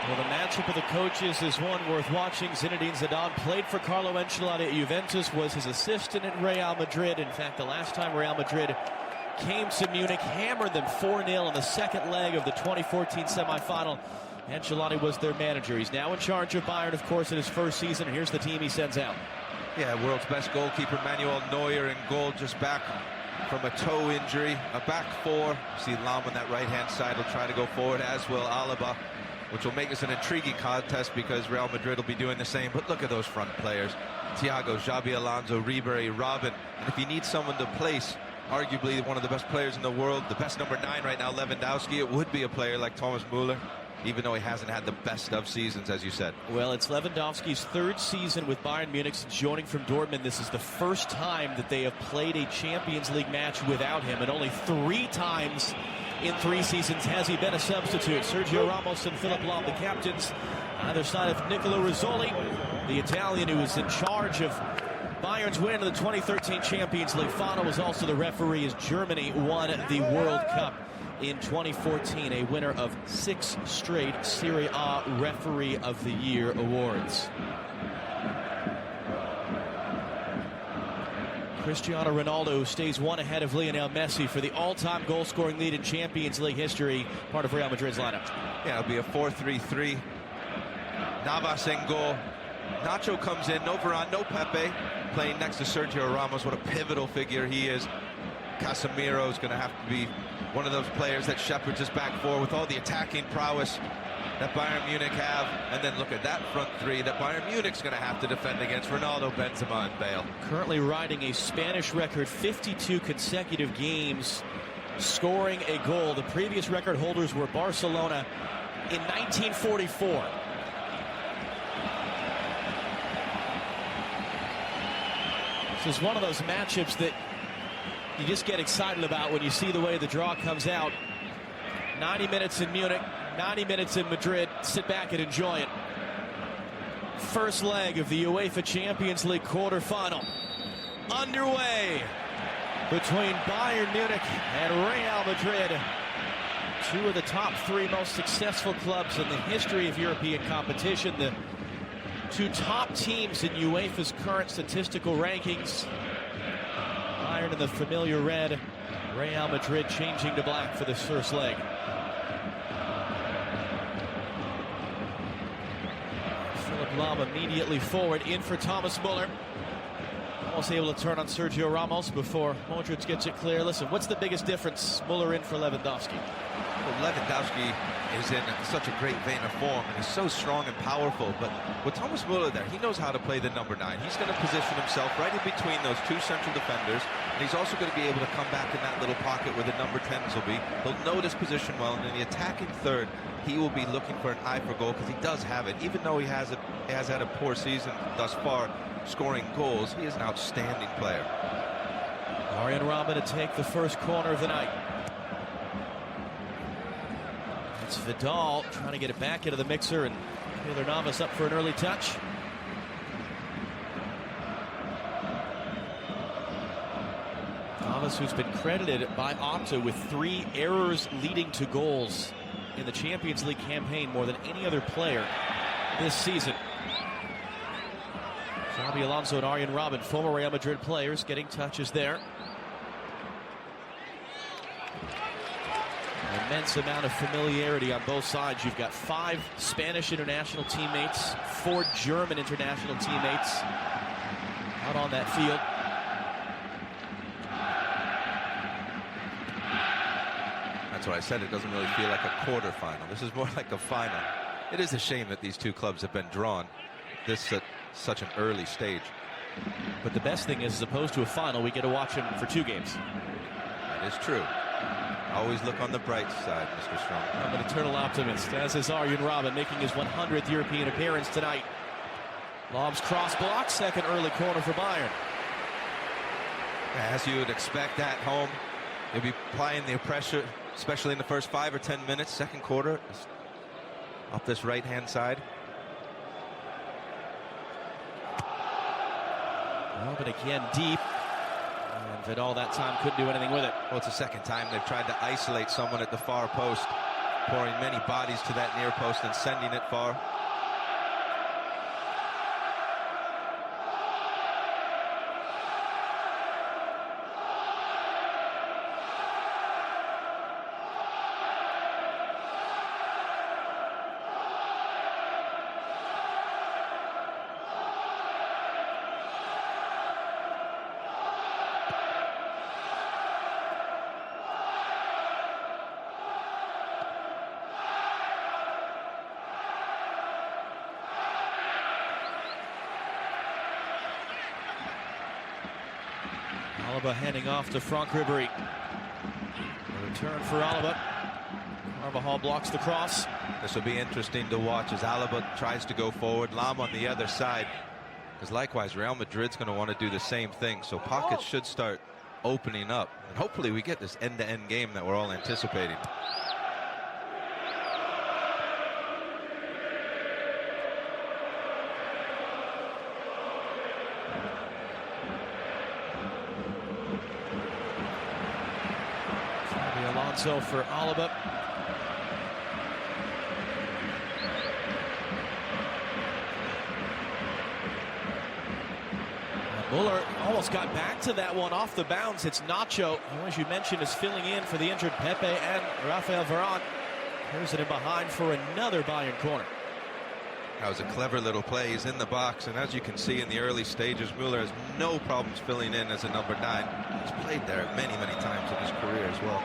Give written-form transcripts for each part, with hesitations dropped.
Well, the matchup of the coaches is one worth watching. Zinedine Zidane played for Carlo Ancelotti at Juventus, was his assistant at Real Madrid. In fact, the last time Real Madrid came to Munich, hammered them 4-0 in the second leg of the 2014 semifinal. Ancelotti was their manager. He's now in charge of Bayern, of course, in his first season. Here's the team he sends out. Yeah, world's best goalkeeper Manuel Neuer in goal, just back from a toe injury. A back four. See Lam on that right-hand side will try to go forward, as will Alaba, which will make this an intriguing contest because Real Madrid will be doing the same. But look at those front players. Thiago, Xabi Alonso, Ribery, Robin. And if you need someone to place arguably one of the best players in the world, the best number 9 right now, Lewandowski, it would be a player like Thomas Müller, even though he hasn't had the best of seasons, as you said. Well, it's Lewandowski's third season with Bayern Munich since joining from Dortmund. This is the first time that they have played a Champions League match without him, and only 3 times in 3 seasons has he been a substitute. Sergio Ramos and Philipp Lahm, the captains. Either side of Nicolo Rizzoli, the Italian who was in charge of Bayern's win in the 2013 Champions League final, was also the referee as Germany won the World Cup in 2014, a winner of 6 straight Serie A Referee of the Year awards. Cristiano Ronaldo stays 1 ahead of Lionel Messi for the all-time goal-scoring lead in Champions League history, part of Real Madrid's lineup. Yeah, it'll be a 4-3-3. Navas in goal. Nacho comes in, no Varane, no Pepe, playing next to Sergio Ramos. What a pivotal figure he is. Casemiro is going to have to be one of those players that shepherds his back four with all the attacking prowess that Bayern Munich have. And then look at that front 3 that Bayern Munich's going to have to defend against: Ronaldo, Benzema, and Bale. Currently riding a Spanish record, 52 consecutive games scoring a goal. The previous record holders were Barcelona in 1944. This is one of those matchups that you just get excited about when you see the way the draw comes out. 90 minutes in Munich, 90 minutes in Madrid. Sit back and enjoy it. First leg of the UEFA Champions League quarterfinal underway between Bayern Munich and Real Madrid. 2 of the top 3 most successful clubs in the history of European competition. The 2 top teams in UEFA's current statistical rankings. Bayern in the familiar red, Real Madrid changing to black for this first leg. Philipp Lahm immediately forward, in for Thomas Müller. Almost able to turn on Sergio Ramos before Modric gets it clear. Listen, what's the biggest difference? Müller in for Lewandowski. Well, Lewandowski is in such a great vein of form, and he's so strong and powerful. But with Thomas Müller there, he knows how to play the number 9. He's going to position himself right in between those 2 central defenders, and he's also going to be able to come back in that little pocket where the number 10s will be. He'll know this position well, and in the attacking third, he will be looking for an eye for goal, because he does have it. Even though he has had a poor season thus far scoring goals, he is an outstanding player. Arjen Robben to take the first corner of the night. It's Vidal trying to get it back into the mixer, and Keylor Navas up for an early touch. Navas, who's been credited by Opta with 3 errors leading to goals in the Champions League campaign, more than any other player this season. Xabi Alonso and Arjen Robben, former Real Madrid players, getting touches there. An immense amount of familiarity on both sides. You've got 5 Spanish international teammates, 4 German international teammates out on that field. That's what I said. It doesn't really feel like a quarterfinal. This is more like a final. It is a shame that these 2 clubs have been drawn this at such an early stage. But the best thing is, as opposed to a final, we get to watch them for 2 games. That is true. Always look on the bright side, Mr. Strong. I'm an eternal optimist, as is Arjen Robben, making his 100th European appearance tonight. Lahm's cross block, second early corner for Bayern. As you would expect at home, they'll be applying the pressure, especially in the first 5 or 10 minutes. Second quarter, up this right-hand side. Robben again deep. And Vidal that time couldn't do anything with it. Well, it's the second time they've tried to isolate someone at the far post. pouring many bodies to that near post and sending it far. Alaba handing off to Franck Ribéry. A return for Alaba. Carvajal blocks the cross. This will be interesting to watch as Alaba tries to go forward. Lam on the other side. Because likewise, Real Madrid's going to want to do the same thing. So pockets should start opening up. And hopefully we get this end-to-end game that we're all anticipating. Alonso for Alaba. Muller almost got back to that one off the bounce. It's Nacho, who, as you mentioned, is filling in for the injured Pepe and Rafael Varane. Here's it in behind for another Bayern corner. That was a clever little play. He's in the box, and as you can see in the early stages, Muller has no problems filling in as a number 9. He's played there many, many times in his career as well.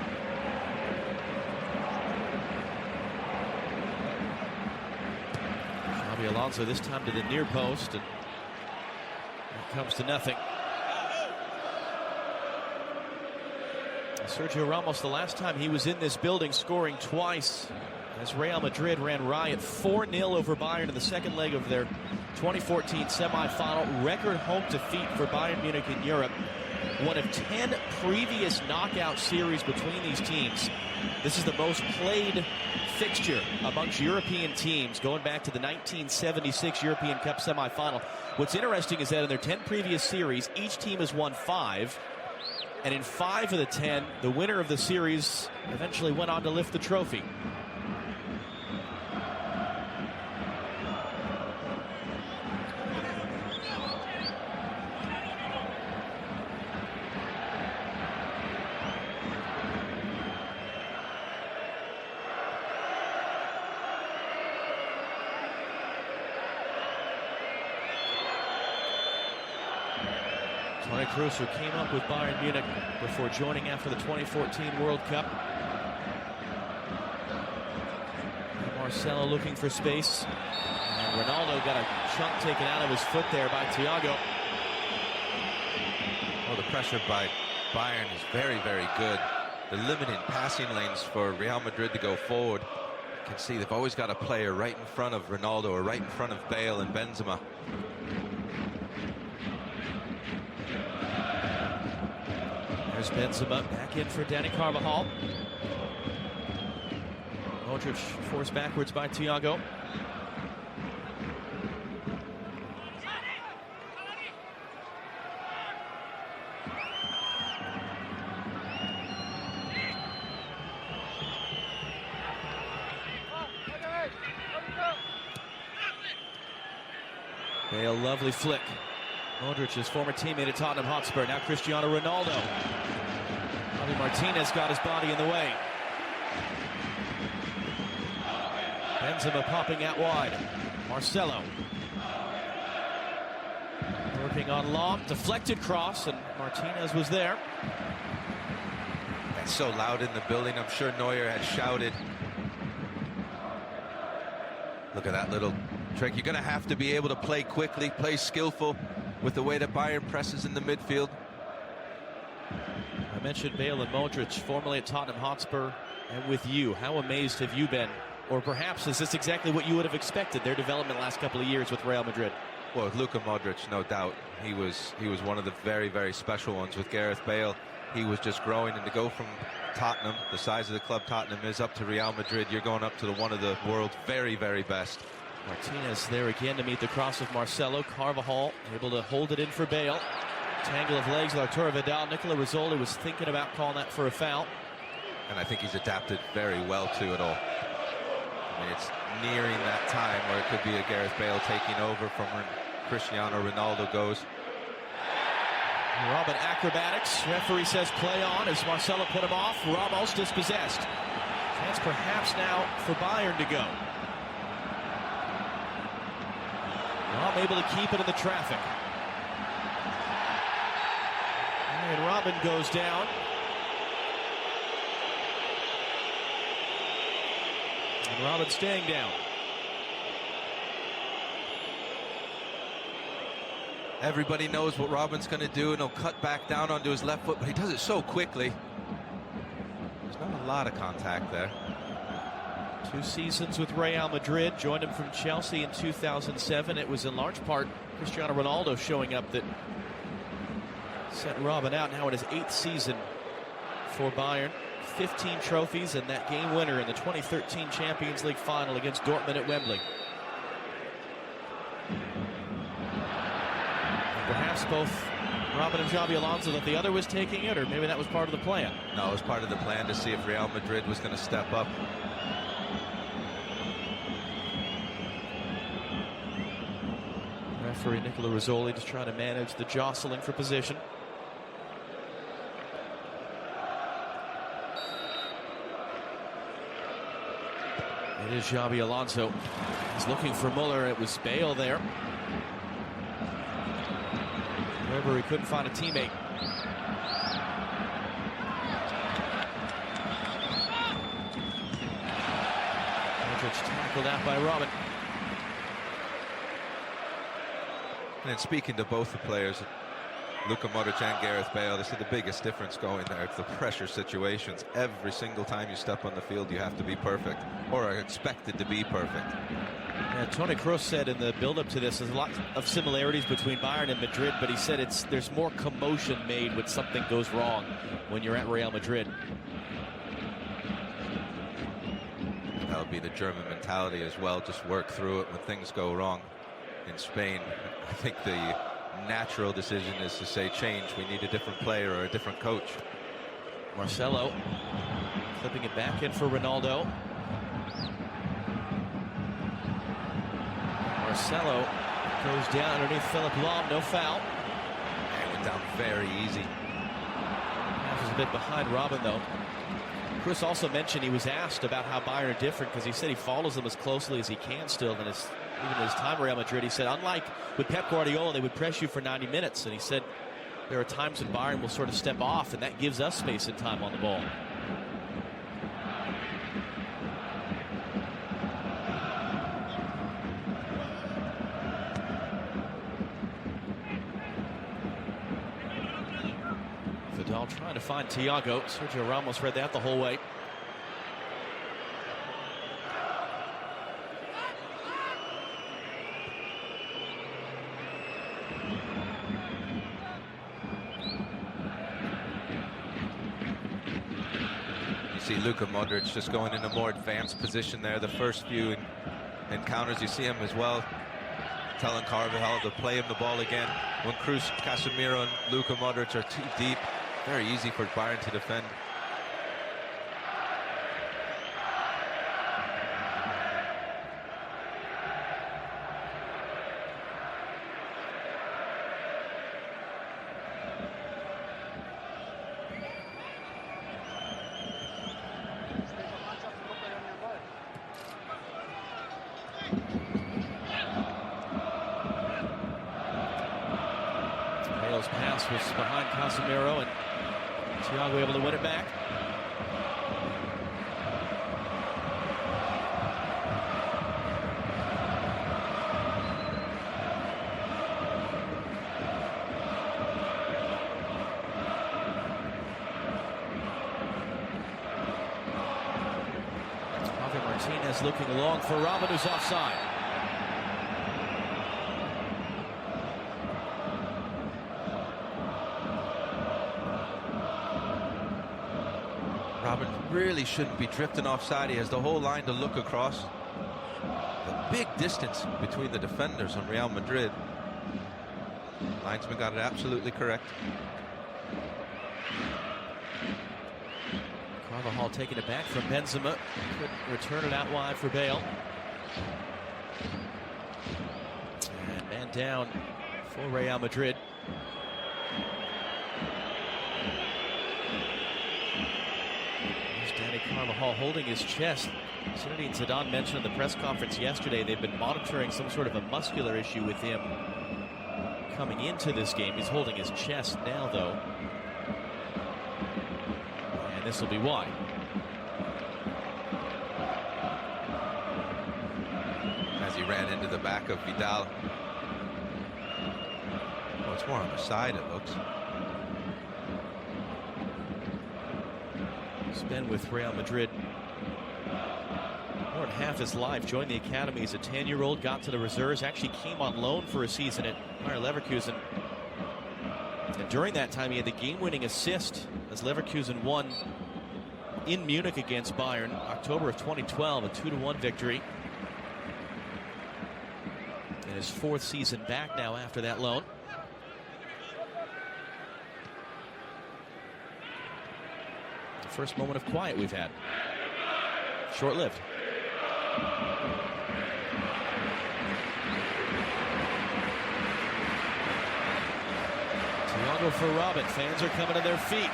Xabi Alonso this time to the near post, and it comes to nothing. Sergio Ramos, the last time he was in this building, scoring twice as Real Madrid ran riot 4-0 over Bayern in the second leg of their 2014 semifinal. Record home defeat for Bayern Munich in Europe. One of 10 previous knockout series between these teams. This is the most played fixture amongst European teams going back to the 1976 European Cup semifinal. What's interesting is that in their 10 previous series, each team has won 5. And in 5 of the 10, the winner of the series eventually went on to lift the trophy. Toni Kroos, who came up with Bayern Munich before joining after the 2014 World Cup. And Marcelo looking for space. And Ronaldo got a chunk taken out of his foot there by Thiago. Well, the pressure by Bayern is very, very good. They're limiting passing lanes for Real Madrid to go forward. You can see they've always got a player right in front of Ronaldo or right in front of Bale and Benzema. There's Benzema back in for Dani Carvajal. Modric forced backwards by Thiago. Bale, lovely flick. Modric's former teammate at Tottenham Hotspur, now Cristiano Ronaldo. Javi Martinez got his body in the way. Benzema popping out wide. Marcelo. Working on long, deflected cross, and Martinez was there. That's so loud in the building. I'm sure Neuer had shouted. Look at that little trick. You're going to have to be able to play quickly, play skillful with the way that Bayern presses in the midfield. I mentioned Bale and Modric, formerly at Tottenham Hotspur, and with you. How amazed have you been? Or perhaps is this exactly what you would have expected, their development last couple of years with Real Madrid? Well, with Luka Modric, no doubt. He was one of the very, very special ones. With Gareth Bale, he was just growing. And to go from Tottenham, the size of the club Tottenham is, up to Real Madrid, you're going up to one of the world's very, very best. Martinez there again to meet the cross of Marcelo. Carvajal able to hold it in for Bale. Tangle of legs with Arturo Vidal. Nicola Rizzoli was thinking about calling that for a foul. And I think he's adapted very well to it all. I mean, it's nearing that time where it could be a Gareth Bale taking over from when Cristiano Ronaldo goes. Robin acrobatics. Referee says play on as Marcelo put him off. Ramos dispossessed. Chance perhaps now for Bayern to go. Rom able to keep it in the traffic. And Robin goes down. And Robin staying down. Everybody knows what Robin's going to do, and he'll cut back down onto his left foot, but he does it so quickly. There's not a lot of contact there. 2 seasons with Real Madrid, joined him from Chelsea in 2007. It was in large part Cristiano Ronaldo showing up that set Robin out. Now in his 8th season for Bayern. 15 trophies and that game winner in the 2013 Champions League final against Dortmund at Wembley. Perhaps both Robin and Xabi Alonso thought the other was taking it, or maybe that was part of the plan. No, it was part of the plan to see if Real Madrid was going to step up. Referee Nicola Rizzoli just trying to manage the jostling for position. It is Xabi Alonso. He's looking for Muller. It was Bale there. However, he couldn't find a teammate. Modric tackled out by Robin. And speaking to both the players, Luka Modric and Gareth Bale, they said the biggest difference going there, it's the pressure situations. Every single time you step on the field, you have to be perfect, or are expected to be perfect. Yeah, Toni Kroos said in the build-up to this, there's a lot of similarities between Bayern and Madrid, but he said there's more commotion made when something goes wrong when you're at Real Madrid. That would be the German mentality as well, just work through it when things go wrong. In Spain, I think the natural decision is to say change. We need a different player or a different coach. Marcelo flipping it back in for Ronaldo. Marcelo goes down underneath Philip Lahm, no foul. And went down very easy. He's a bit behind Robin though. Chris also mentioned he was asked about how Bayern are different because he said he follows them as closely as he can still. And even in his time at Real Madrid, he said, unlike with Pep Guardiola, they would press you for 90 minutes. And he said there are times when Bayern will sort of step off, and that gives us space and time on the ball. Vidal trying to find Thiago. Sergio Ramos read that the whole way. See Luka Modric just going in a more advanced position there. The first few encounters, you see him as well telling Carvajal to play him the ball again. When Kroos, Casemiro and Luka Modric are too deep, very easy for Bayern to defend. Bale's pass was behind Casemiro, and Thiago able to win it back. Javi Martinez looking long for Robin, who's offside. Robin really shouldn't be drifting offside. He has the whole line to look across. A big distance between the defenders on Real Madrid. Linesman got it absolutely correct. Carvajal taking it back from Benzema. Couldn't return it out wide for Bale. And man down for Real Madrid. There's Danny Carvajal holding his chest. Zinedine Zidane mentioned in the press conference yesterday they've been monitoring some sort of a muscular issue with him coming into this game. He's holding his chest now, though. And this will be why. As he ran into the back of Vidal. Oh, it's more on the side, it looks. He's been with Real Madrid more than half his life. Joined the academy as a 10-year-old, got to the reserves, actually came on loan for a season at Bayer Leverkusen. And during that time, he had the game-winning assist as Leverkusen won in Munich against Bayern, October of 2012, a 2-1 victory. In his 4th season back now after that loan. The first moment of quiet we've had. Short-lived. Thiago for Robin. Fans are coming to their feet.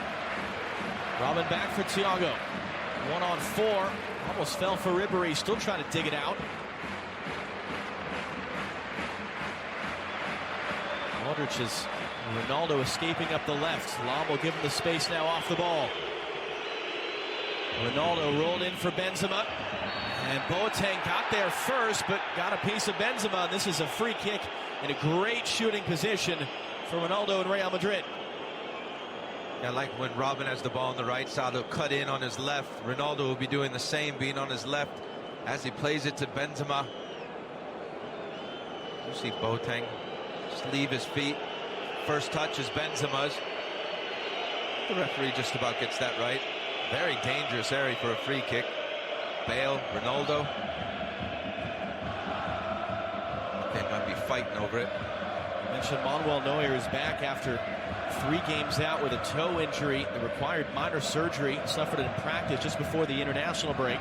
Robin back for Thiago. 1-on-4. Almost fell for Ribéry. Still trying to dig it out. Modric is Ronaldo escaping up the left. Lam will give him the space now off the ball. Ronaldo rolled in for Benzema. And Boateng got there first, but got a piece of Benzema. This is a free kick in a great shooting position for Ronaldo and Real Madrid. Yeah, like when Robin has the ball on the right side, he'll cut in on his left. Ronaldo will be doing the same, being on his left as he plays it to Benzema. You see Boateng just leave his feet. First touch is Benzema's. The referee just about gets that right. Very dangerous area for a free kick. Bale, Ronaldo. They might be fighting over it. I mentioned Manuel Neuer is back after 3 games out with a toe injury. The required minor surgery, suffered it in practice just before the international break.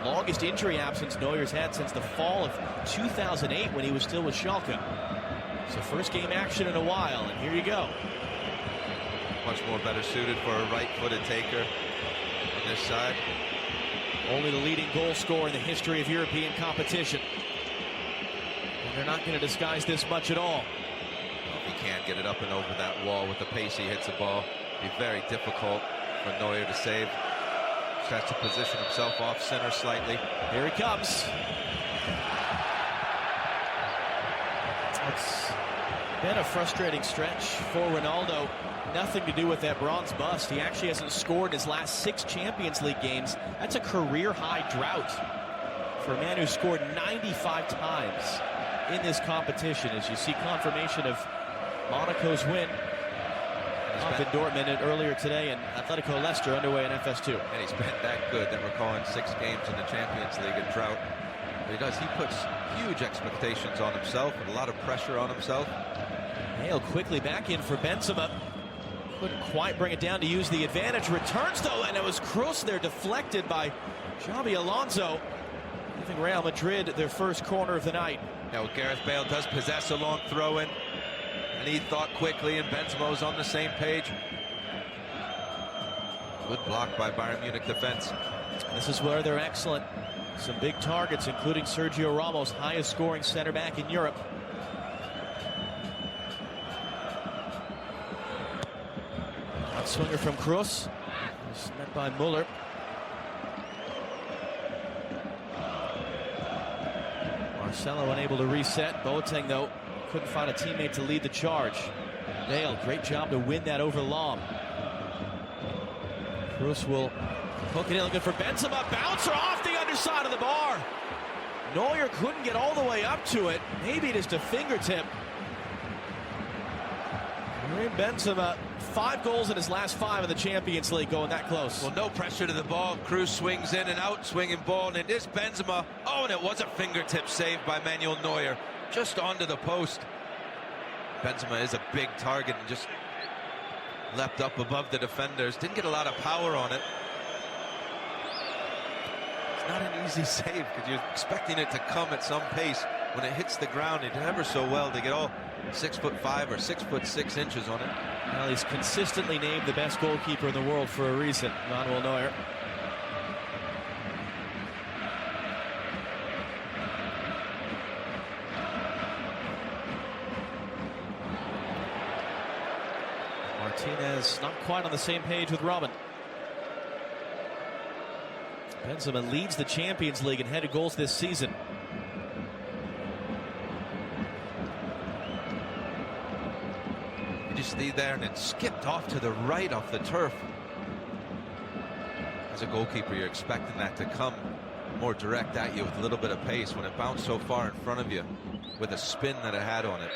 Longest injury absence Neuer's had since the fall of 2008 when he was still with Schalke. So first game action in a while, and here you go. Much more better suited for a right-footed taker on this side. Only the leading goal scorer in the history of European competition. And they're not going to disguise this much at all. If he can't get it up and over that wall with the pace he hits the ball, it'd be very difficult for Neuer to save. Just has to position himself off center slightly. Here he comes. It's been a frustrating stretch for Ronaldo. Nothing to do with that bronze bust. He actually hasn't scored in his last 6 Champions League games. That's a career-high drought for a man who scored 95 times in this competition. As you see confirmation of Monaco's win up in Dortmund earlier today, and Atletico Leicester underway in FS2. And he's been that good that we're calling 6 games in the Champions League a drought. He puts huge expectations on himself and a lot of pressure on himself. Bale quickly back in for Benzema. Couldn't quite bring it down to use the advantage. Returns though, and it was Kroos there, deflected by Xabi Alonso, giving Real Madrid their first corner of the night. Now Gareth Bale does possess a long throw-in, and he thought quickly, and Benzema was on the same page. Good block by Bayern Munich defense. This is where they're excellent. Some big targets, including Sergio Ramos, highest scoring center back in Europe. Outswinger from Kroos. Met by Muller. Marcelo unable to reset. Boateng, though, couldn't find a teammate to lead the charge. Bale, great job to win that over Lam. Kroos will hook it in, looking for Benzema. Bouncer off the underside of the bar. Neuer couldn't get all the way up to it. Maybe just a fingertip. Karim Benzema, 5 goals in his last 5 in the Champions League, going that close. Well, no pressure to the ball. Kroos swings in and out, swinging ball, and it is Benzema. Oh, and it was a fingertip save by Manuel Neuer, just onto the post. Benzema is a big target and just leapt up above the defenders. Didn't get a lot of power on it. it's not an easy save because you're expecting it to come at some pace. When it hits the ground, it ever so well to get all 6'5" or 6'6" inches on it. Well, he's consistently named the best goalkeeper in the world for a reason, Manuel Neuer. Martinez not quite on the same page with Robin. Benzema leads the Champions League in headed goals this season. He just stayed there and it skipped off to the right off the turf. As a goalkeeper, you're expecting that to come more direct at you with a little bit of pace. When it bounced so far in front of you with a spin that it had on it.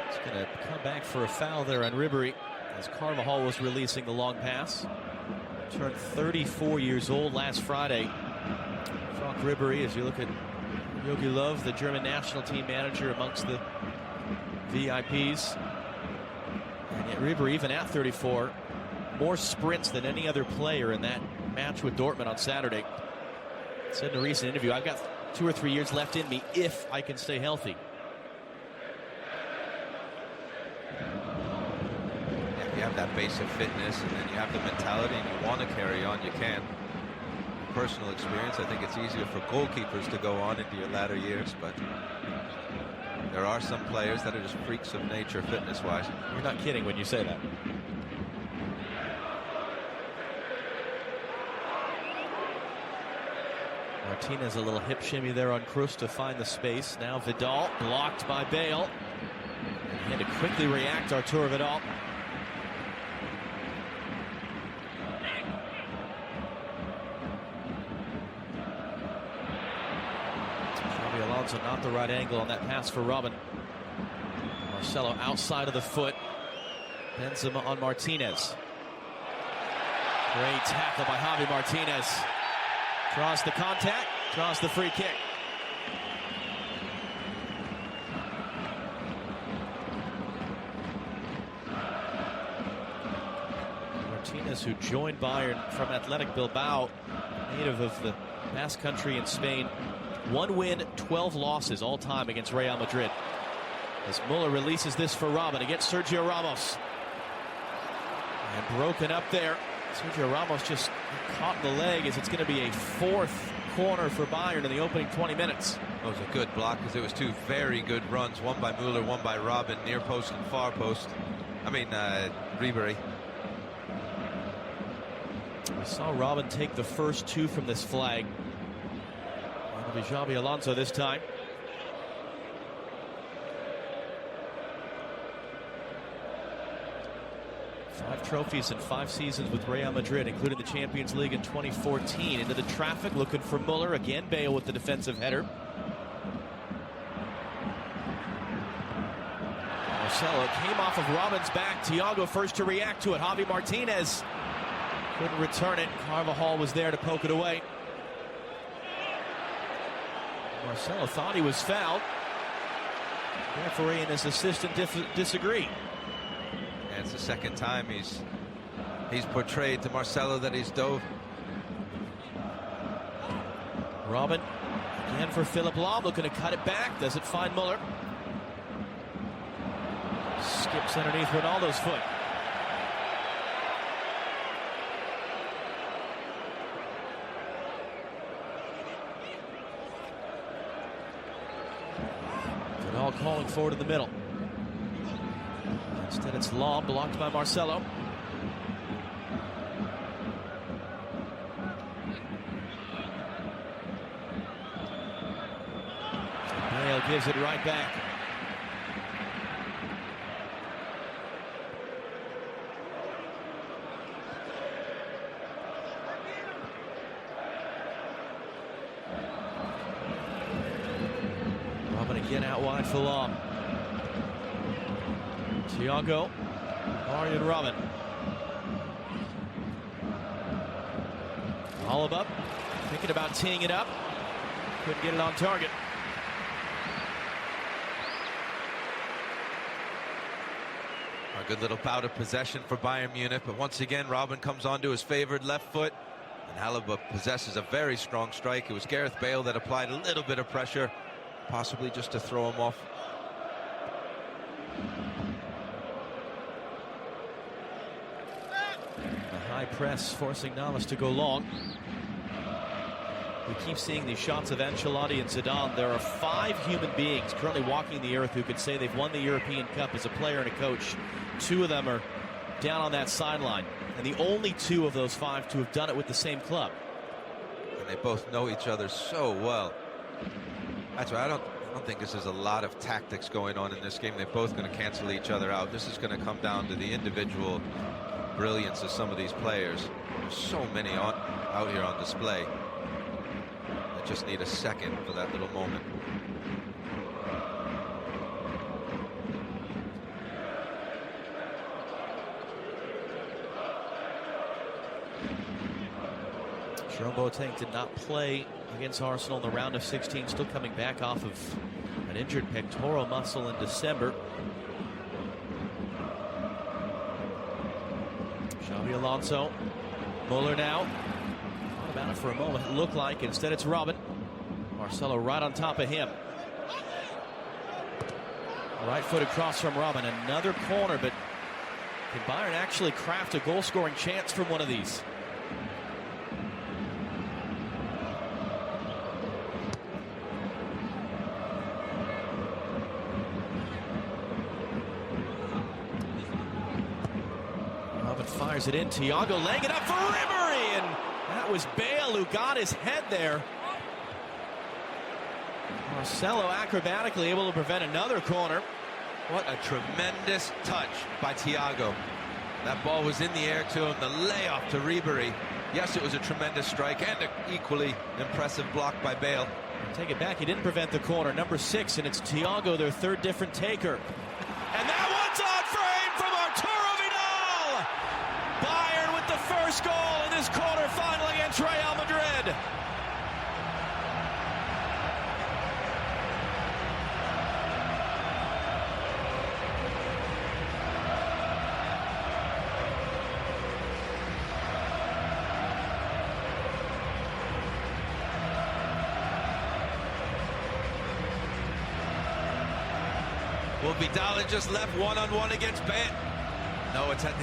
It's going to come back for a foul there on Ribéry as Carvajal was releasing the long pass. Turned 34 years old last Friday. Franck Ribéry, as you look at Jogi Löw, the German national team manager, amongst the VIPs. And yet Ribéry, even at 34, more sprints than any other player in that match with Dortmund on Saturday. Said in a recent interview, I've got 2 or 3 years left in me if I can stay healthy. You have that base of fitness and then you have the mentality and you want to carry on, you can. Personal experience, I think it's easier for goalkeepers to go on into your latter years, but there are some players that are just freaks of nature fitness wise. You're not kidding when you say that. Martinez, a little hip shimmy there on Kroos to find the space. Now Vidal blocked by Bale. And he had to quickly react, Arturo Vidal. Xabi Alonso not the right angle on that pass for Robin. Marcelo outside of the foot. Benzema on Martinez. Great tackle by Javi Martinez. Draws the contact, draws the free kick. Martinez, who joined Bayern from Athletic Bilbao, native of the Basque Country in Spain. 1 win, 12 losses all time against Real Madrid. As Muller releases this for Robin against Sergio Ramos. And broken up there. Sergio Ramos just caught in the leg as it's going to be a 4th corner for Bayern in the opening 20 minutes. It was a good block because it was 2 very good runs. One by Muller, one by Robin, near post and far post. Ribéry. We saw Robin take the first 2 from this flag. It'll be Xabi Alonso this time. Five trophies in 5 seasons with Real Madrid, including the Champions League in 2014. Into the traffic, looking for Muller. Again, Bale with the defensive header. Marcelo came off of Robin's back. Thiago first to react to it. Javi Martinez couldn't return it. Carvajal was there to poke it away. Marcelo thought he was fouled. The referee and his assistant disagree. And it's the second time he's portrayed to Marcelo that he's dove. Robin again for Philipp Lahm, looking to cut it back. Does it find Muller? Skips underneath Ronaldo's foot. Vidal calling forward in the middle. Instead it's Lahm, blocked by Marcelo. Bale gives it right back. Robin again out wide for Lahm. Thiago, Arjen Robin. Alaba thinking about teeing it up. Couldn't get it on target. A good little bout of possession for Bayern Munich, but once again Robin comes onto his favored left foot, And Alaba possesses a very strong strike. It was Gareth Bale that applied a little bit of pressure, possibly just to throw him off. The high press forcing Navas to go long. We keep seeing these shots of Ancelotti and Zidane. There are 5 human beings currently walking the earth who could say they've won the European Cup as a player and a coach. 2 of them are down on that sideline, and the only 2 of those 5 to have done it with the same club. And they both know each other so well. That's why I don't think this is a lot of tactics going on in this game. They're both going to cancel each other out. This is going to come down to the individual brilliance of some of these players. There's so many out here on display. I just need a second for that little moment. Jerome Boateng did not play against Arsenal in the round of 16, still coming back off of an injured pectoral muscle in December. Xabi Alonso. Muller now. Thought about it for a moment. It looked like instead it's Robin. Marcelo right on top of him. Right-footed cross from Robin. Another corner, but can Bayern actually craft a goal-scoring chance from one of these? Fires it in. Thiago laying it up for Ribery, and that was Bale who got his head there. Marcelo acrobatically able to prevent another corner. What a tremendous touch by Thiago. That ball was in the air to him. The layoff to Ribery. Yes, it was a tremendous strike and an equally impressive block by Bale. Take it back. He didn't prevent the corner. Number 6, and it's Thiago, their 3rd different taker. And that one's on frame from Arturo Vidal. Bayern with the first goal in this quarterfinal against Real Madrid. Will Vidal just left one-on-one against Bale? No, it's at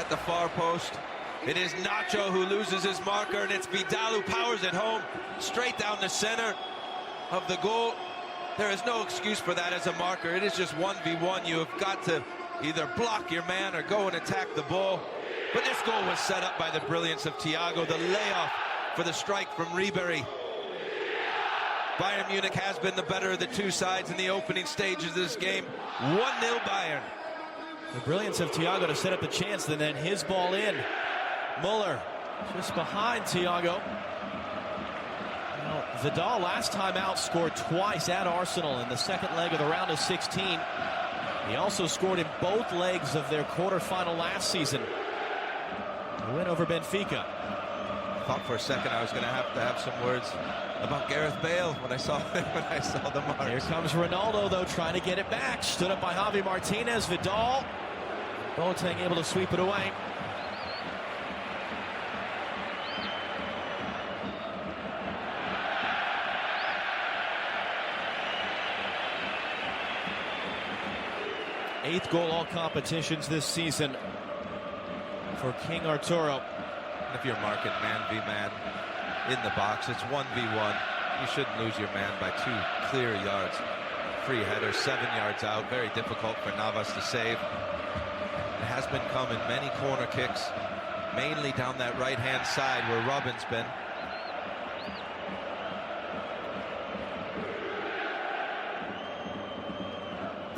the far post. It is Nacho who loses his marker, and it's Vidal who powers it home straight down the center of the goal. There is no excuse for that as a marker. It is just 1v1. You have got to either block your man or go and attack the ball. But this goal was set up by the brilliance of Thiago. The layoff for the strike from Ribery. Bayern Munich has been the better of the 2 sides in the opening stages of this game. 1-0 Bayern. The brilliance of Thiago to set up the chance, and then his ball in. Muller just behind Thiago. Now, Vidal last time out scored twice at Arsenal in the 2nd leg of the round of 16. He also scored in both legs of their quarterfinal last season. A win over Benfica. I thought for a second I was going to have some words about Gareth Bale when I saw the marks. Here comes Ronaldo, though, trying to get it back. Stood up by Javi Martinez. Vidal. Boateng able to sweep it away. Eighth goal all competitions this season for King Arturo. If you're marking man v man in the box, it's 1v1. You shouldn't lose your man by 2 clear yards. Free header, 7 yards out. Very difficult for Navas to save. It has been coming. Many corner kicks, mainly down that right-hand side where Robin's been.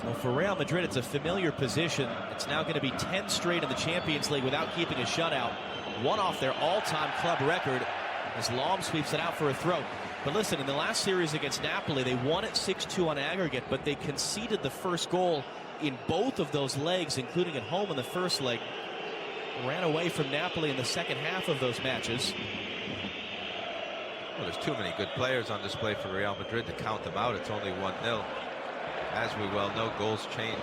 Well, for Real Madrid, it's a familiar position. It's now going to be 10 straight in the Champions League without keeping a shutout. 1 off their all-time club record as Lahm sweeps it out for a throw. But listen, in the last series against Napoli, they won it 6-2 on aggregate, but they conceded the first goal in both of those legs, including at home in the first leg. Ran away from Napoli in the second half of those matches. Well, there's too many good players on display for Real Madrid to count them out. It's only 1-0. As we well know, goals change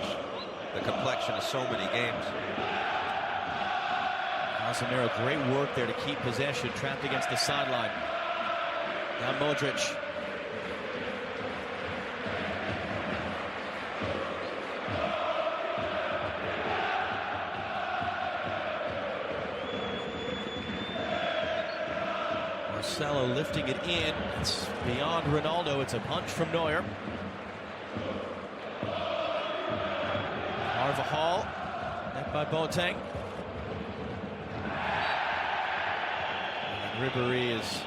the complexion of so many games. Casemiro, great work there to keep possession, trapped against the sideline. Now Modric. Marcelo lifting it in. It's beyond Ronaldo. It's a punch from Neuer. Carvajal, net by Boateng. And Ribéry is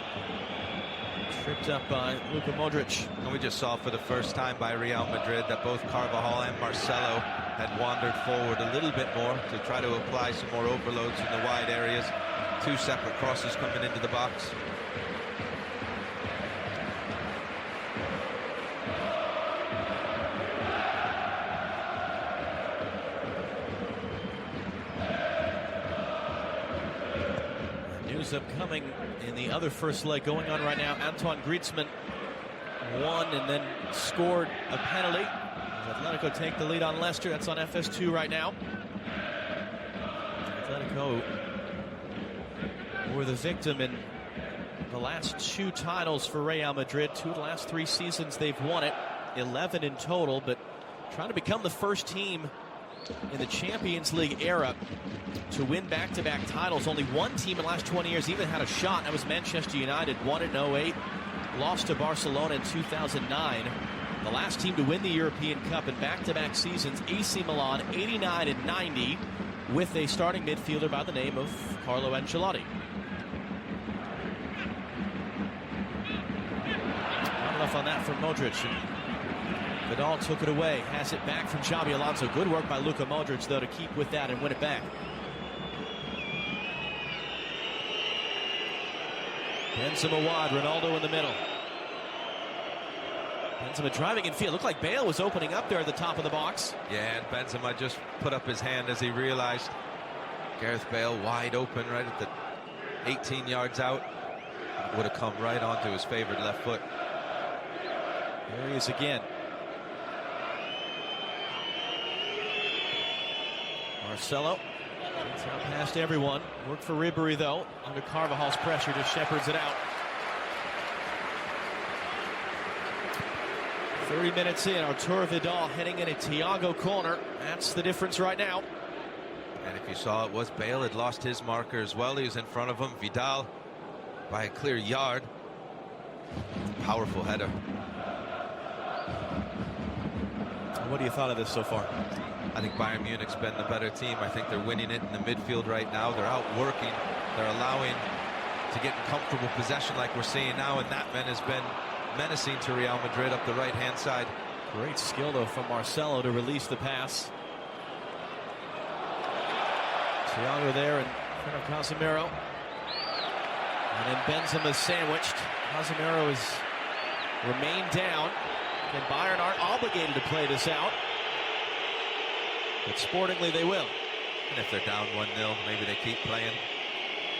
tripped up by Luka Modric. And we just saw for the first time by Real Madrid that both Carvajal and Marcelo had wandered forward a little bit more to try to apply some more overloads in the wide areas. Two separate crosses coming into the box. News upcoming in the other first leg going on right now. Antoine Griezmann won and then scored a penalty. Atletico take the lead on Leicester. That's on FS2 right now. Atletico were the victim in the last two titles for Real Madrid. 2 of the last 3 seasons they've won it. 11 in total, but trying to become the first team in the Champions League era to win back-to-back titles. Only one team in the last 20 years even had a shot. That was Manchester United. Won it in 08, lost to Barcelona in 2009. The last team to win the European Cup in back-to-back seasons, AC Milan, 89 and 90, with a starting midfielder by the name of Carlo Ancelotti. Not enough on that from Modric. Vidal took it away, has it back from Xabi Alonso. Good work by Luka Modric, though, to keep with that and win it back. Benzema wide, Ronaldo in the middle. Benzema driving in field. Looked like Bale was opening up there at the top of the box. Yeah, and Benzema just put up his hand as he realized Gareth Bale wide open right at the 18 yards out. Would have come right onto his favorite left foot. There he is again. Marcelo gets out past everyone. Worked for Ribéry, though. Under Carvajal's pressure, just shepherds it out. 30 minutes in, Arturo Vidal heading in a Thiago corner. That's the difference right now. And if you saw, it was Bale had lost his marker as well. He was in front of him. Vidal by a clear yard. Powerful header. What do you thought of this so far? I think Bayern Munich's been the better team. I think they're winning it in the midfield right now. They're outworking. They're allowing to get in comfortable possession like we're seeing now, and that man has been menacing to Real Madrid up the right-hand side. Great skill, though, from Marcelo to release the pass. Thiago there in front of Casemiro. And then Benzema sandwiched. Casemiro has remained down. And Bayern aren't obligated to play this out. But sportingly, they will. And if they're down 1-0, maybe they keep playing.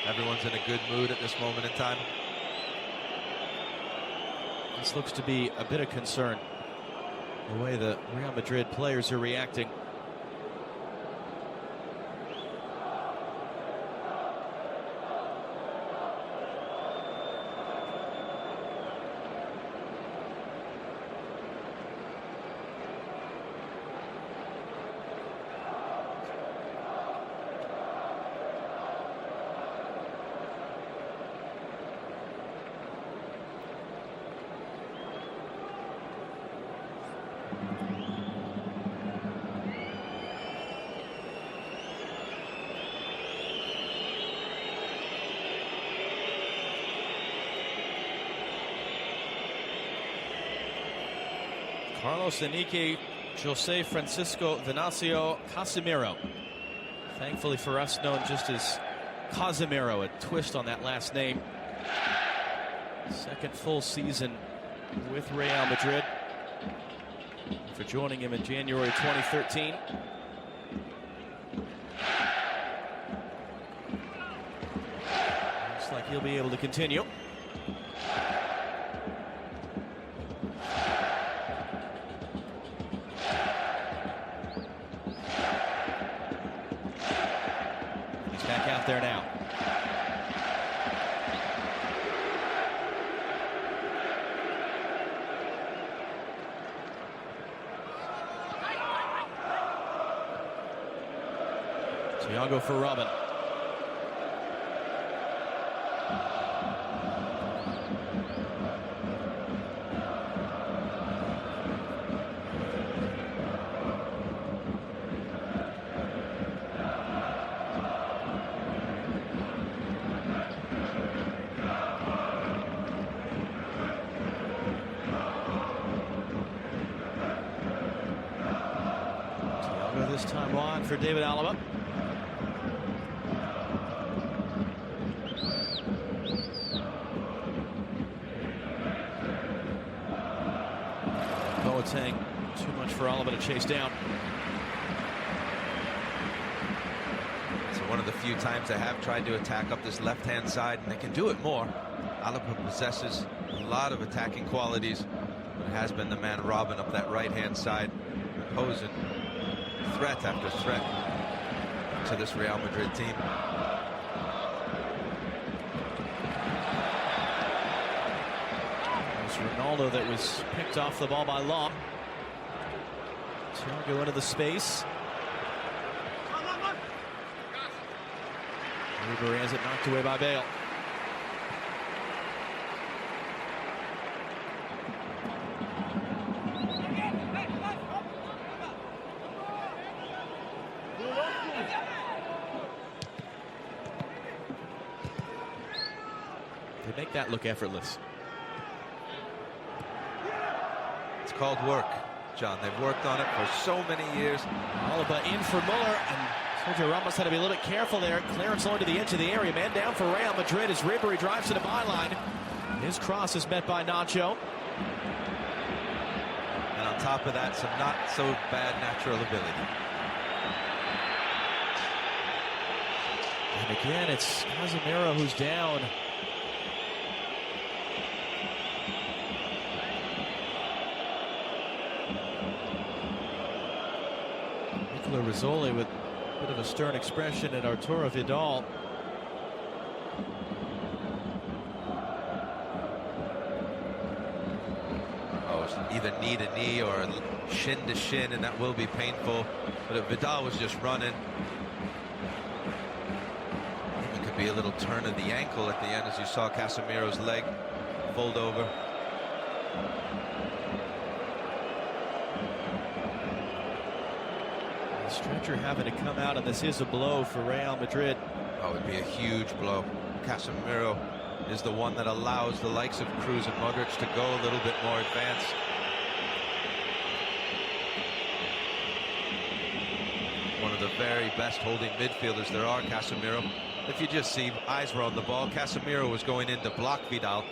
Everyone's in a good mood at this moment in time. This looks to be a bit of concern, the way the Real Madrid players are reacting. Carlos Enrique Jose Francisco Venancio Casemiro. Thankfully for us, known just as Casemiro, a twist on that last name. Second full season with Real Madrid. For joining him in January 2013. Looks like he'll be able to continue. He's back out there now. Thiago for Robin. This time on for David Alaba. Boateng, too much for Alaba to chase down. So one of the few times they have tried to attack up this left-hand side, and they can do it more. Alaba possesses a lot of attacking qualities, but it has been the man Robin up that right-hand side, imposing threat after threat to this Real Madrid team. It was Ronaldo that was picked off the ball by Lahm. Thiago into the space. Ribery has it knocked away by Bale. They make that look effortless. It's called work, John. They've worked on it for so many years. Alaba in for Muller, and Sergio Ramos had to be a little bit careful there. Clearance only to the edge of the area. Man down for Real Madrid as Ribery drives to the byline. His cross is met by Nacho. And on top of that, some not so bad natural ability. And again, it's Casemiro who's down. Rizzoli with a bit of a stern expression, and Arturo Vidal. Oh, it's either knee to knee or shin to shin, and that will be painful. But if Vidal was just running, it could be a little turn of the ankle at the end, as you saw Casemiro's leg fold over. Stretcher having to come out, and this is a blow for Real Madrid. Oh, it would be a huge blow. Casemiro is the one that allows the likes of Cruz and Modric to go a little bit more advanced. One of the very best holding midfielders there are, Casemiro. If you just see, eyes were on the ball. Casemiro was going in to block Vidal.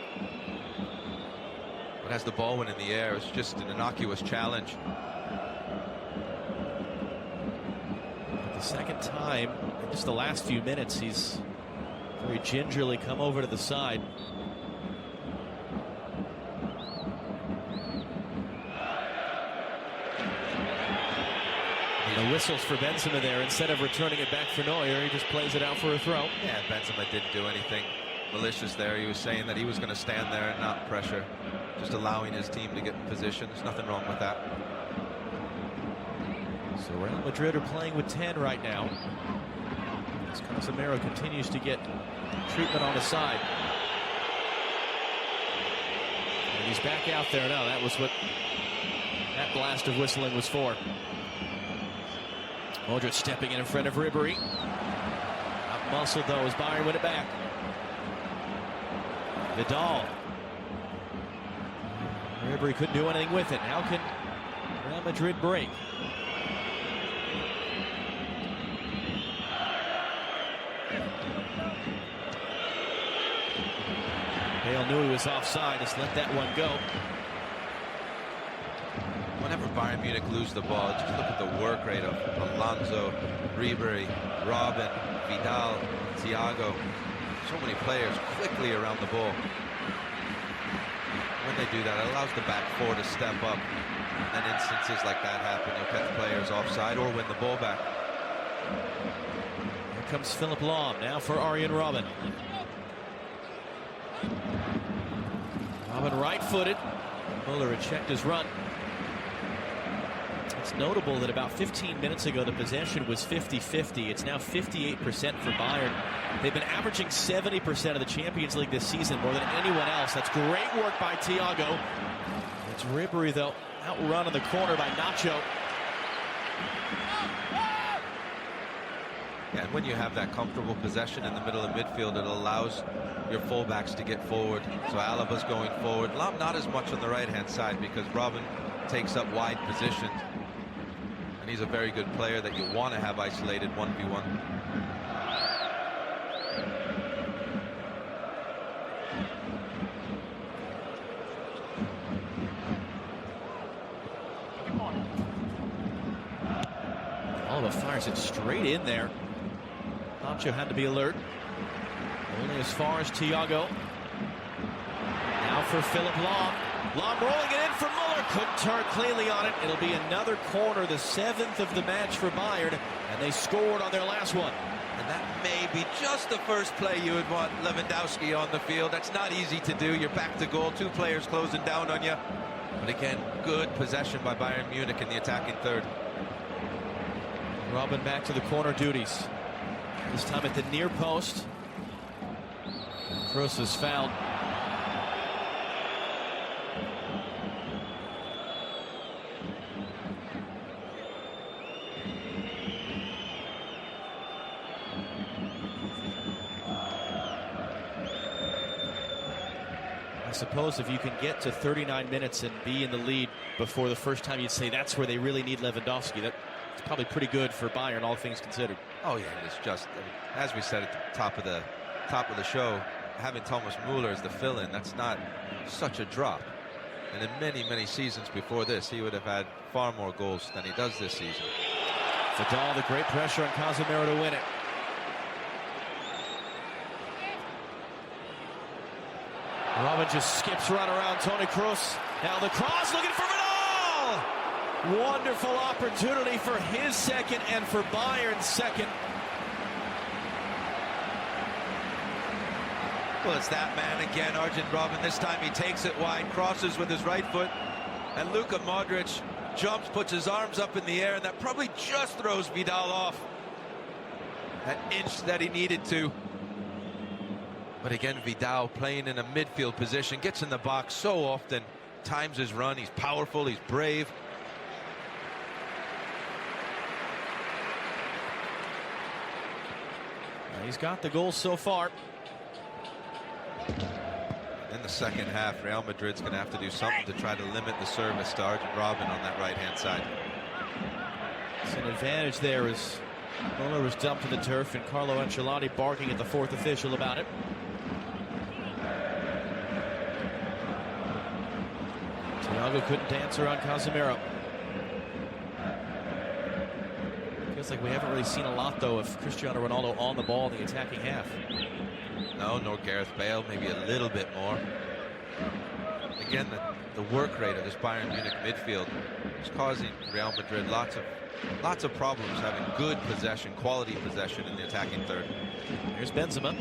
But as the ball went in the air, it was just an innocuous challenge. The second time in just the last few minutes, he's very gingerly come over to the side. The whistles for Benzema there. Instead of returning it back for Neuer, he just plays it out for a throw. Yeah, Benzema didn't do anything malicious there. He was saying that he was going to stand there and not pressure, just allowing his team to get in position. There's nothing wrong with that. So Real Madrid are playing with 10 right now, as Casemiro continues to get treatment on the side. And he's back out there now. That was what that blast of whistling was for. Modric stepping in front of Ribery. Out-muscled though as Bayern win it back. Vidal. Ribery couldn't do anything with it. How can Real Madrid break? Bale knew he was offside. Just let that one go. Whenever Bayern Munich lose the ball, just look at the work rate of Alonso, Ribery, Robin, Vidal, Thiago. So many players quickly around the ball. When they do that, it allows the back four to step up. And instances like that happen. You'll catch players offside or win the ball back. Here comes Philipp Lahm now for Arjen Robben. Robben right-footed. Muller had checked his run. It's notable that about 15 minutes ago, the possession was 50-50. It's now 58% for Bayern. They've been averaging 70% of the Champions League this season, more than anyone else. That's great work by Thiago. It's Ribery, though, outrun in the corner by Nacho. Yeah, and when you have that comfortable possession in the middle of midfield, it allows your fullbacks to get forward. So Alaba's going forward. Lam not as much on the right-hand side because Robin takes up wide positions. And he's a very good player that you want to have isolated 1v1. Alaba fires it straight in there. Nacho had to be alert. Only as far as Thiago. Now for Philipp Lahm. Lahm rolling it in for Muller. Couldn't turn cleanly on it. It'll be another corner, the 7th of the match for Bayern. And they scored on their last one. And that may be just the first play you would want Lewandowski on the field. That's not easy to do. You're back to goal. 2 players closing down on you. But again, good possession by Bayern Munich in the attacking third. Robin back to the corner duties. This time at the near post. Kroos is fouled. I suppose if you can get to 39 minutes and be in the lead before the first time, you'd say that's where they really need Lewandowski. That's probably pretty good for Bayern, all things considered. Oh yeah, it's just, I mean, as we said at the top of the show, having Thomas Müller as the fill-in, that's not such a drop. And in many seasons before this, he would have had far more goals than he does this season. Vidal, the great pressure on Casemiro to win it. Robin just skips right around Toni Kroos. Now the cross, looking for Vidal! Wonderful opportunity for his second and for Bayern's second. Well, it's that man again, Arjen Robben. This time he takes it wide, crosses with his right foot, and Luka Modric jumps, puts his arms up in the air, and that probably just throws Vidal off that inch that he needed to. But again, Vidal playing in a midfield position, gets in the box so often, times his run. He's powerful, he's brave. He's got the goals so far. In the second half, Real Madrid's going to have to do something to try to limit the service to Arjen Robben on that right-hand side. It's an advantage there as Muller was dumped to the turf and Carlo Ancelotti barking at the 4th official about it. Thiago couldn't dance around Casemiro. Feels like we haven't really seen a lot, though, of Cristiano Ronaldo on the ball in the attacking half. No, nor Gareth Bale, maybe a little bit more. Again, the work rate of this Bayern Munich midfield is causing Real Madrid lots of problems having good possession, quality possession in the attacking third. Here's Benzema.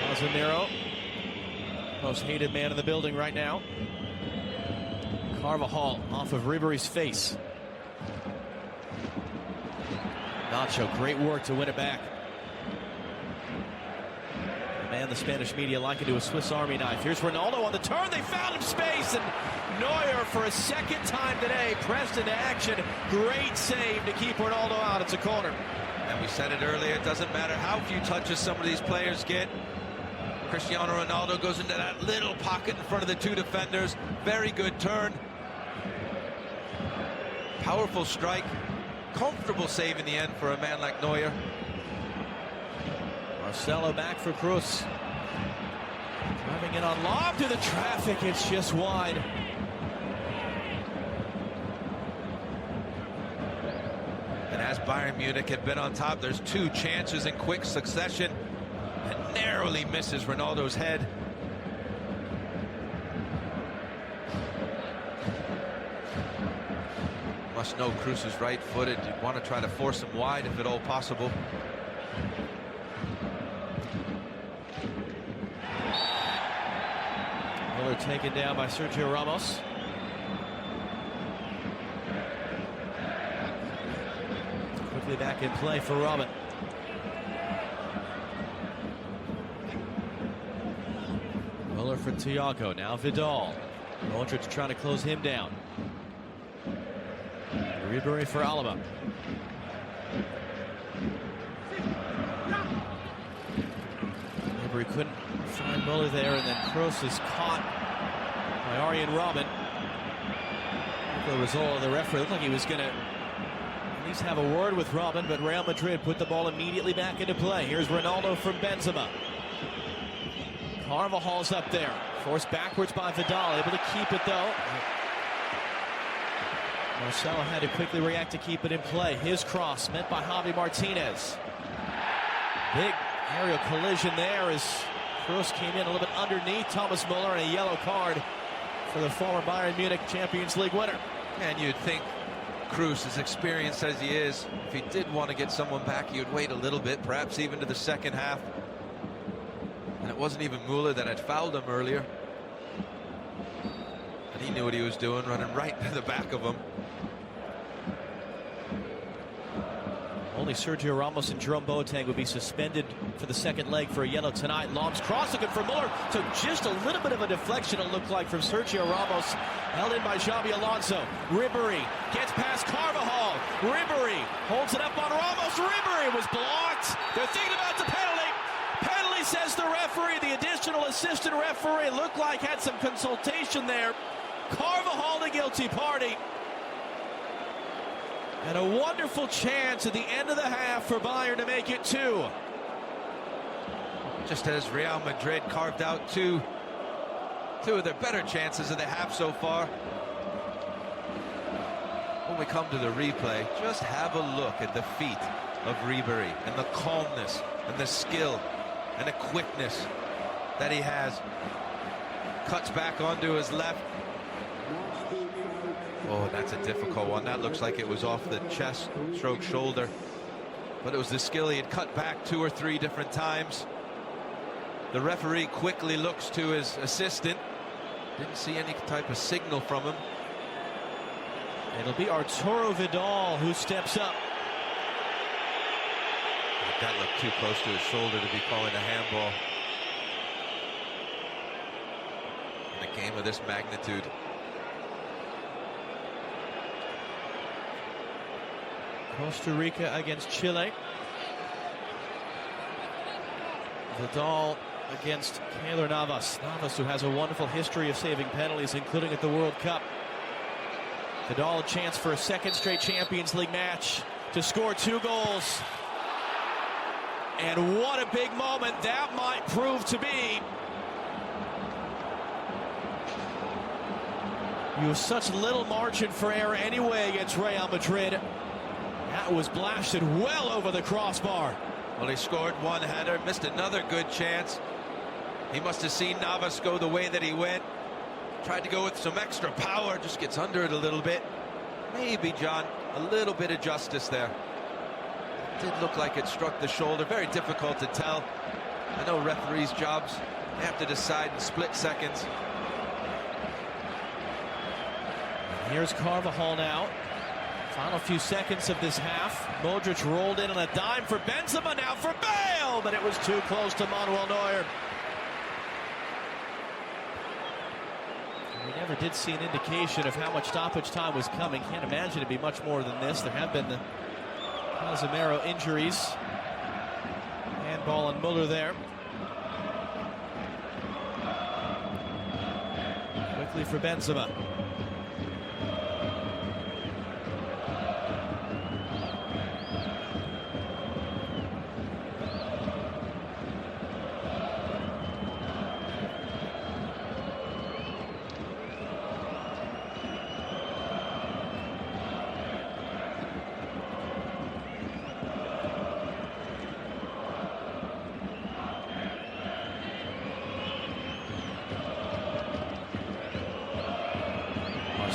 Casemiro, most hated man in the building right now. Carvajal off of Ribery's face. Nacho, great work to win it back. The man the Spanish media likened to a Swiss Army knife. Here's Ronaldo on the turn. They found him space, and Neuer for a second time today pressed into action. Great save to keep Ronaldo out. It's a corner. And we said it earlier, it doesn't matter how few touches some of these players get. Cristiano Ronaldo goes into that little pocket in front of the 2 defenders. Very good turn. Powerful strike. Comfortable save in the end for a man like Neuer. Marcelo back for Kroos. Driving it on lob to the traffic. It's just wide. And as Bayern Munich had been on top, there's 2 chances in quick succession. And narrowly misses Ronaldo's head. Must know Kroos is right-footed. You'd want to try to force him wide if at all possible. Muller taken down by Sergio Ramos. Quickly back in play for Robin. Muller for Thiago, now Vidal. Modric trying to close him down. Ribery for Alaba. Ribery couldn't find Muller there, and then Kroos is caught by Arjen Robben. The result of the referee looked like he was going to at least have a word with Robben, but Real Madrid put the ball immediately back into play. Here's Ronaldo from Benzema. Carvajal's up there, forced backwards by Vidal, able to keep it though. Marcelo had to quickly react to keep it in play. His cross met by Javi Martinez. Big aerial collision there as Kroos came in a little bit underneath Thomas Muller, and a yellow card for the former Bayern Munich Champions League winner. And you'd think Kroos, as experienced as he is, if he did want to get someone back, he would wait a little bit, perhaps even to the second half. And it wasn't even Muller that had fouled him earlier. And he knew what he was doing, running right to the back of him. Only Sergio Ramos and Jerome Boateng would be suspended for the second leg for a yellow tonight. Lom's cross looking for Muller. Took just a little bit of a deflection, it looked like, from Sergio Ramos. Held in by Xabi Alonso. Ribery gets past Carvajal. Ribery holds it up on Ramos. Ribery was blocked. They're thinking about the penalty. Penalty, says the referee. The additional assistant referee looked like had some consultation there. Carvajal the guilty party. And a wonderful chance at the end of the half for Bayern to make it 2. Just as Real Madrid carved out two of their better chances of the half so far. When we come to the replay, just have a look at the feet of Ribery and the calmness and the skill and the quickness that he has. Cuts back onto his left. Oh, that's a difficult one. That looks like it was off the chest, stroke shoulder. But it was the skill. He had cut back 2 or 3 different times. The referee quickly looks to his assistant. Didn't see any type of signal from him. It'll be Arturo Vidal who steps up. That looked too close to his shoulder to be calling a handball. In a game of this magnitude. Costa Rica against Chile. Vidal against Keylor Navas. Navas, who has a wonderful history of saving penalties, including at the World Cup. Vidal a chance for a second straight Champions League match to score 2 goals. And what a big moment that might prove to be. You have such little margin for error anyway against Real Madrid. That was blasted well over the crossbar. Well, he scored 1 header, missed another good chance. He must have seen Navas go the way that he went. Tried to go with some extra power, just gets under it a little bit. Maybe, John, a little bit of justice there. Did look like it struck the shoulder. Very difficult to tell. I know referees' jobs, they have to decide in split seconds. Here's Carvajal now. Final few seconds of this half. Modric rolled in on a dime for Benzema, now for Bale, but it was too close to Manuel Neuer. We never did see an indication of how much stoppage time was coming. Can't imagine it'd be much more than this. There have been the Casemiro injuries. Handball on Muller there. Quickly for Benzema.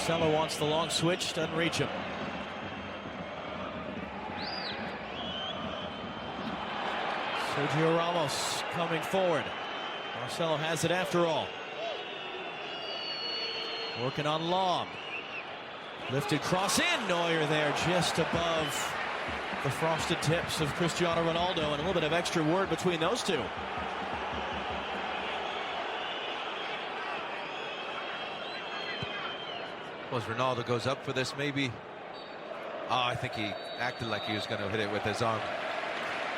Marcelo wants the long switch, doesn't reach him. Sergio Ramos coming forward. Marcelo has it after all. Working on Lahm. Lifted cross in. Neuer there just above the frosted tips of Cristiano Ronaldo, and a little bit of extra word between those two. Well, as Ronaldo goes up for this, maybe. Oh, I think he acted like he was going to hit it with his arm.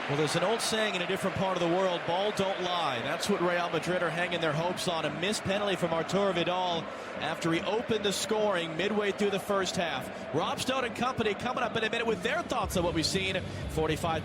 Well, there's an old saying in a different part of the world, ball don't lie. That's what Real Madrid are hanging their hopes on. A missed penalty from Arturo Vidal after he opened the scoring midway through the first half. Rob Stone and company coming up in a minute with their thoughts on what we've seen. 45